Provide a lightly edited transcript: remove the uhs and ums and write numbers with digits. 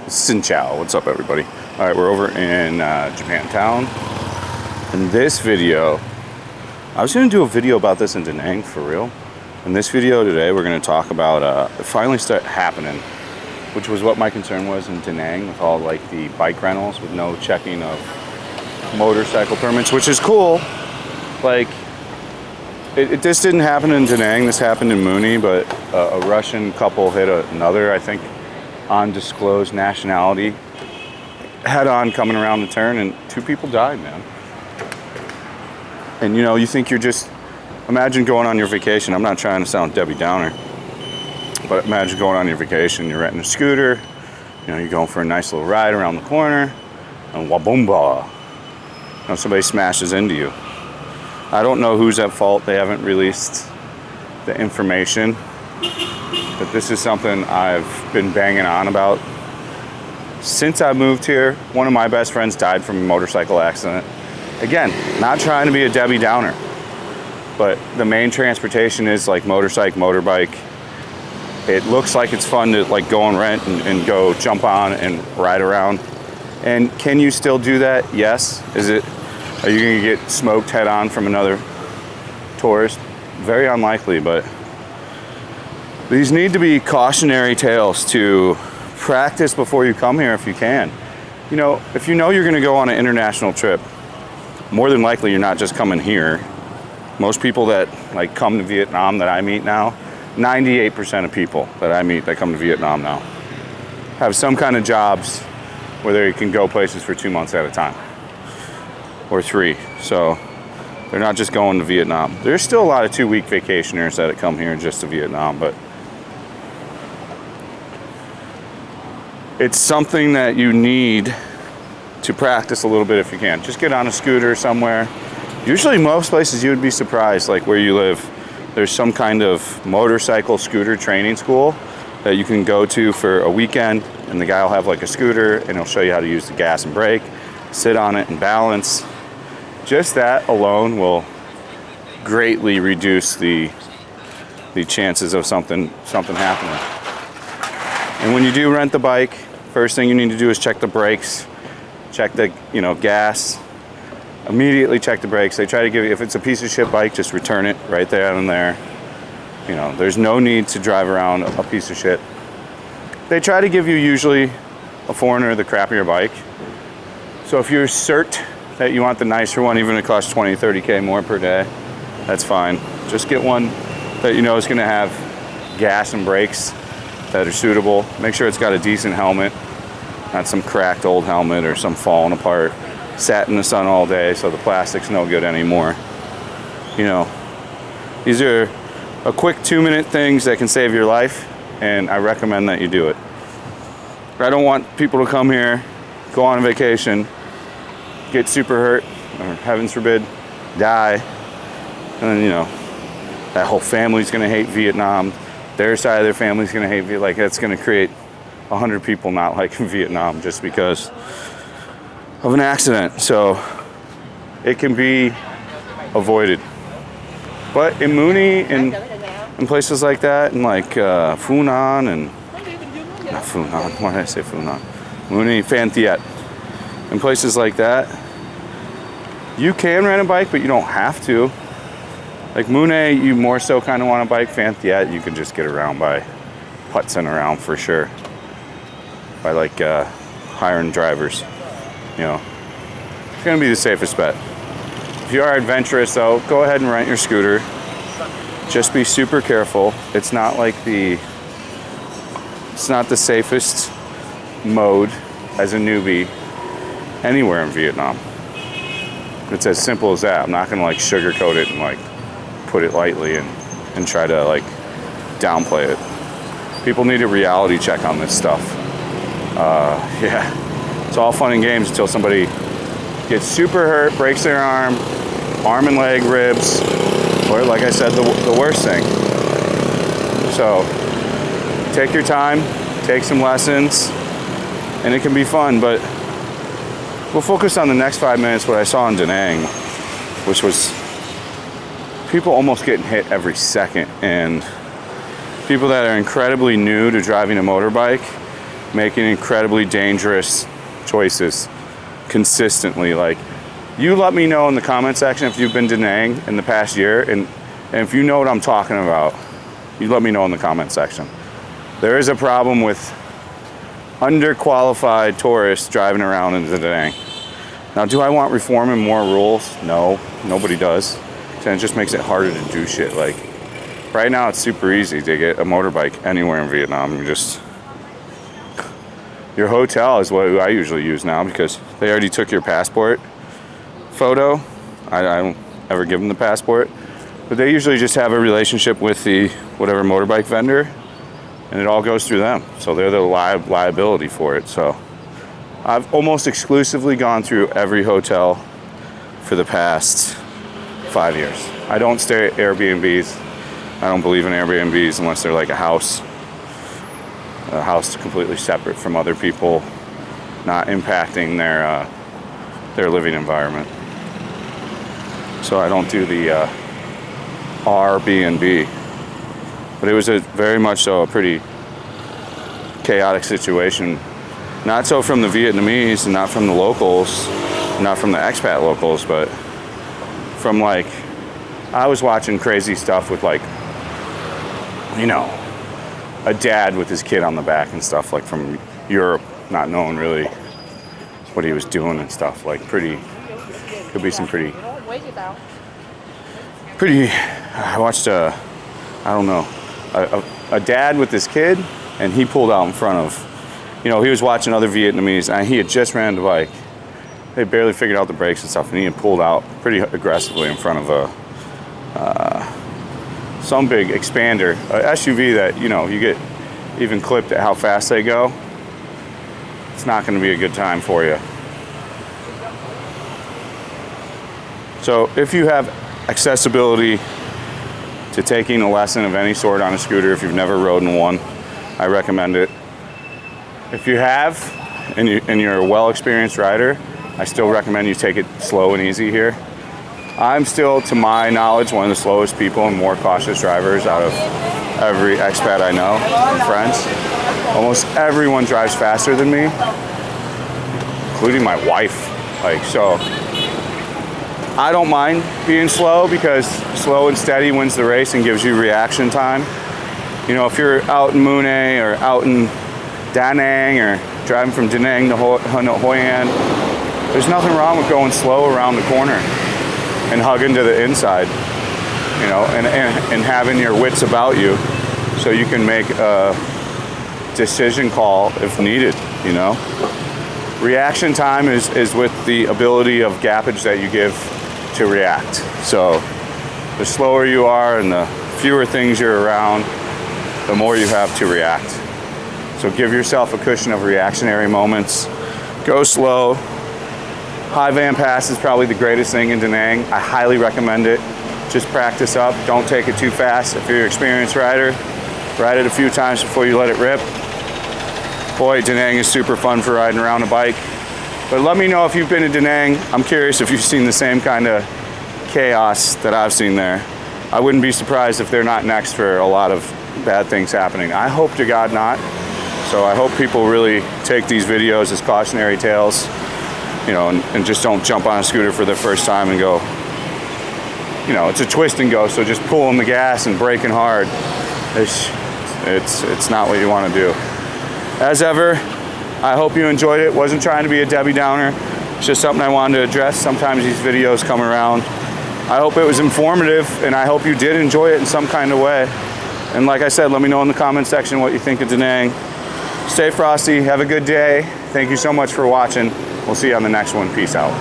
Xin chao, what's up everybody? All right, we're over in Japantown. In this video, I was gonna do a video about this in Da Nang for real. In this video today, we're gonna talk about it finally start happening, which was what my concern was in Da Nang with all like the bike rentals with no checking of motorcycle permits, which is cool. Like, this didn't happen in Da Nang, this happened in Muni, but a Russian couple hit another, I think, undisclosed nationality head on coming around the turn, and 2 people died, man. And you know, you think you're just, imagine going on your vacation. I'm not trying to sound Debbie Downer, but imagine going on your vacation, you're renting a scooter, you know, you're going for a nice little ride around the corner, and waboomba, you know, somebody smashes into you. I don't know who's at fault. They haven't released the information, but this is something I've been banging on about since I moved here. One of my best friends died from a motorcycle accident. Again, not trying to be a Debbie Downer, but the main transportation is like motorbike. It looks like it's fun to like go and rent and go jump on and ride around. And can you still do that? Yes. Are you gonna get smoked head on from another tourist? Very unlikely, but these need to be cautionary tales to practice before you come here if you can. You know, if you know you're gonna go on an international trip, more than likely you're not just coming here. Most people that like come to Vietnam that I meet now, 98% of people that I meet that come to Vietnam now have some kind of jobs where they can go places for 2 months at a time. Or 3, so they're not just going to Vietnam. There's still a lot of 2-week vacationers that come here just to Vietnam, but it's something that you need to practice a little bit if you can. Just get on a scooter somewhere. Usually most places you would be surprised, like where you live, there's some kind of motorcycle scooter training school that you can go to for a weekend, and the guy will have like a scooter and he'll show you how to use the gas and brake, sit on it and balance. Just that alone will greatly reduce the chances of something happening. And when you do rent the bike, first thing you need to do is check the brakes, check the gas. Immediately check the brakes. They try to give you, if it's a piece of shit bike, just return it right there and there. You know, there's no need to drive around a piece of shit. They try to give you usually a foreigner the crappier bike. So if you're cert that you want the nicer one, even if it costs 20, 30K more per day, that's fine. Just get one that you know is gonna have gas and brakes that are suitable. Make sure it's got a decent helmet, not some cracked old helmet or some falling apart, sat in the sun all day so the plastic's no good anymore. You know, these are a quick 2-minute things that can save your life, and I recommend that you do it. I don't want people to come here, go on vacation, get super hurt, or heavens forbid, die, and then, you know, that whole family's gonna hate Vietnam, their side of their family's gonna hate Vietnam. Like, that's gonna create 100 people not liking Vietnam just because of an accident. So it can be avoided. But in Muni and in places like that, and like Funan and not Funan, why did I say Funan? Muni, Phan Thiet. In places like that, you can rent a bike, but you don't have to. Like Mune, you more so kind of want a bike. Phan Thiet, you can just get around by putzing around for sure. By like hiring drivers, you know. It's gonna be the safest bet. If you are adventurous though, go ahead and rent your scooter. Just be super careful. It's not the safest mode as a newbie anywhere in Vietnam. It's as simple as that. I'm not gonna like sugarcoat it and like put it lightly and try to like downplay it. People need a reality check on this stuff. Yeah, it's all fun and games until somebody gets super hurt, breaks their arm and leg, ribs, or like I said, the worst thing. So take your time, take some lessons, and it can be fun, but we'll focus on the next 5 minutes what I saw in Da Nang, which was people almost getting hit every second, and people that are incredibly new to driving a motorbike making incredibly dangerous choices consistently. Like, you let me know in the comment section if you've been denying in the past year, and if you know what I'm talking about, you let me know in the comment section. There is a problem with underqualified tourists driving around in denying. Now, do I want reform and more rules? No, nobody does. And it just makes it harder to do shit. Like, right now it's super easy to get a motorbike anywhere in Vietnam. Your hotel is what I usually use now, because they already took your passport photo. I don't ever give them the passport, but they usually just have a relationship with the whatever motorbike vendor, and it all goes through them. So they're the liability for it. So I've almost exclusively gone through every hotel for the past 5 years. I don't stay at Airbnbs. I don't believe in Airbnbs unless they're like a house completely separate from other people, not impacting their living environment. So I don't do the Airbnb. But it was very much so a pretty chaotic situation. Not so from the Vietnamese and not from the locals, not from the expat locals, but from, like, I was watching crazy stuff with, like, you know, a dad with his kid on the back and stuff, like, from Europe, not knowing really what he was doing and stuff. Like, could be some pretty, I watched I don't know, a dad with his kid, and he pulled out in front of, he was watching other Vietnamese, and he had just ran the bike. They barely figured out the brakes and stuff, and he had pulled out pretty aggressively in front of some big expander, a SUV that, you get even clipped at how fast they go. It's not going to be a good time for you. So if you have accessibility to taking a lesson of any sort on a scooter, if you've never rode in one, I recommend it. If you have, and you're a well-experienced rider, I still recommend you take it slow and easy here. I'm still, to my knowledge, one of the slowest people and more cautious drivers out of every expat I know and friends. Almost everyone drives faster than me, including my wife. So I don't mind being slow, because slow and steady wins the race and gives you reaction time. If you're out in Mune or out in Da Nang or driving from Da Nang to Hoi An, there's nothing wrong with going slow around the corner and hugging to the inside, and having your wits about you so you can make a decision call if needed, Reaction time is with the ability of gappage that you give to react. So the slower you are and the fewer things you're around, the more you have to react. So give yourself a cushion of reactionary moments. Go slow. High Van Pass is probably the greatest thing in Da Nang. I highly recommend it. Just practice up. Don't take it too fast. If you're an experienced rider, ride it a few times before you let it rip. Boy, Da Nang is super fun for riding around a bike. But let me know if you've been to Da Nang. I'm curious if you've seen the same kind of chaos that I've seen there. I wouldn't be surprised if they're not next for a lot of bad things happening. I hope to God not. So I hope people really take these videos as cautionary tales, and just don't jump on a scooter for the first time and go, it's a twist and go, so just pulling the gas and braking hard. It's not what you want to do. As ever, I hope you enjoyed it. Wasn't trying to be a Debbie Downer. It's just something I wanted to address. Sometimes these videos come around. I hope it was informative, and I hope you did enjoy it in some kind of way. And like I said, let me know in the comment section what you think of Da Nang. Stay frosty. Have a good day. Thank you so much for watching. We'll see you on the next one. Peace out.